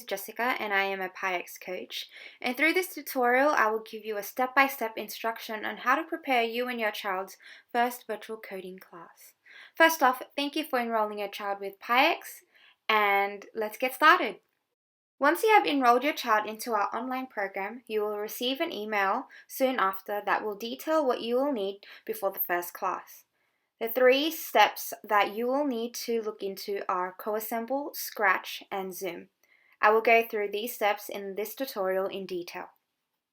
is Jessica and I am a PIEX coach, and through this tutorial I will give you a step-by-step instruction on how to prepare you and your child's first virtual coding class. First off, thank you for enrolling your child with PIEX, and let's get started. Once you have enrolled your child into our online program, you will receive an email soon after that will detail what you will need before the first class. The 3 steps that you will need to look into are Coassemble, Scratch, and Zoom. I will go through these steps in this tutorial in detail.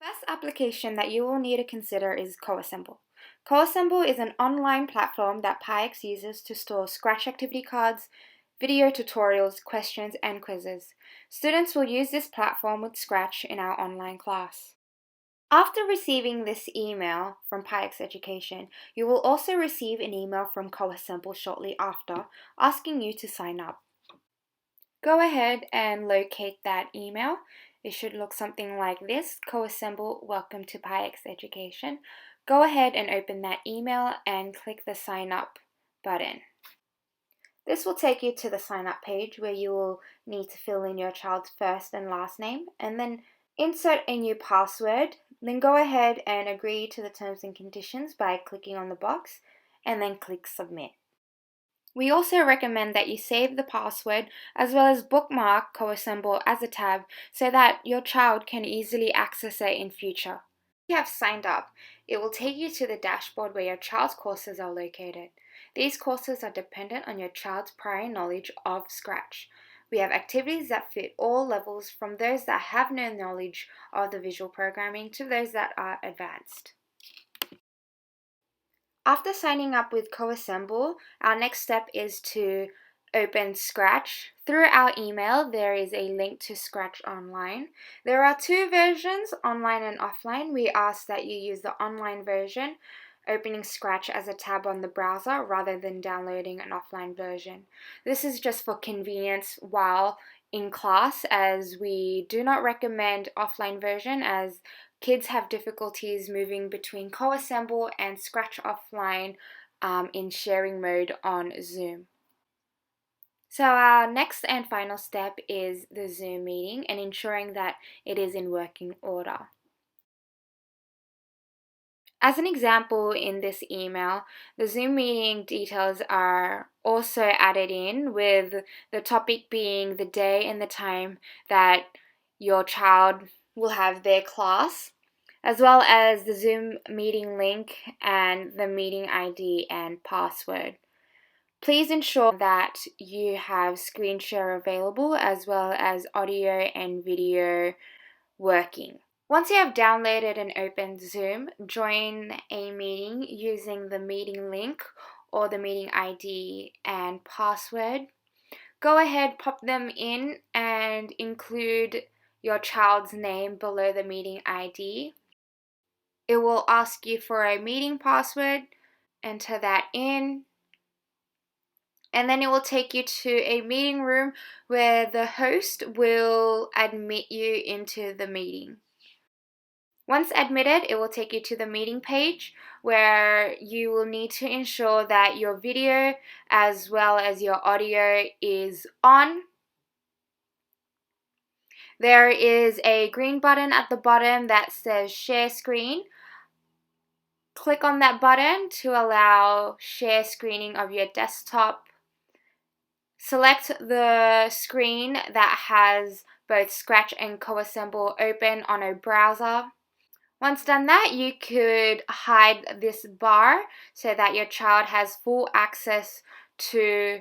The first application that you will need to consider is Coassemble. Coassemble is an online platform that PIEX uses to store Scratch activity cards, video tutorials, questions, and quizzes. Students will use this platform with Scratch in our online class. After receiving this email from PIEX Education, you will also receive an email from Coassemble shortly after, asking you to sign up. Go ahead and locate that email. It should look something like this: Coassemble, welcome to PIEX Education. Go ahead and open that email and click the sign up button. This will take you to the sign up page where you will need to fill in your child's first and last name and then insert a new password. Then go ahead and agree to the terms and conditions by clicking on the box and then click submit. We also recommend that you save the password as well as bookmark Coassemble as a tab so that your child can easily access it in future. If you have signed up, it will take you to the dashboard where your child's courses are located. These courses are dependent on your child's prior knowledge of Scratch. We have activities that fit all levels, from those that have no knowledge of the visual programming to those that are advanced. After signing up with Coassemble, our next step is to open Scratch. Through our email, there is a link to Scratch Online. There are 2 versions, online and offline. We ask that you use the online version, opening Scratch as a tab on the browser rather than downloading an offline version. This is just for convenience while in class, as we do not recommend offline version as kids have difficulties moving between Coassemble and Scratch offline in sharing mode on Zoom. So our next and final step is the Zoom meeting and ensuring that it is in working order. As an example in this email, the Zoom meeting details are also added in, with the topic being the day and the time that your child will have their class, as well as the Zoom meeting link and the meeting ID and password. Please ensure that you have screen share available as well as audio and video working. Once you have downloaded and opened Zoom, join a meeting using the meeting link or the meeting ID and password. Go ahead, pop them in and include your child's name below the meeting ID. It will ask you for a meeting password. Enter that in. And then it will take you to a meeting room where the host will admit you into the meeting. Once admitted, it will take you to the meeting page where you will need to ensure that your video as well as your audio is on. There is a green button at the bottom that says share screen. Click on that button to allow share screening of your desktop. Select the screen that has both Scratch and Coassemble open on a browser. Once done that, you could hide this bar so that your child has full access to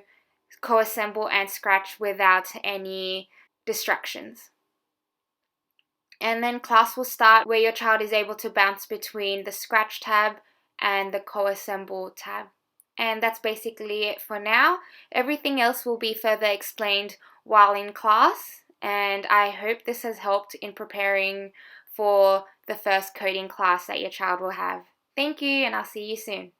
Coassemble and Scratch without any distractions. And then class will start where your child is able to bounce between the Scratch tab and the Coassemble tab. And that's basically it for now. Everything else will be further explained while in class, and I hope this has helped in preparing for the first coding class that your child will have. Thank you, and I'll see you soon.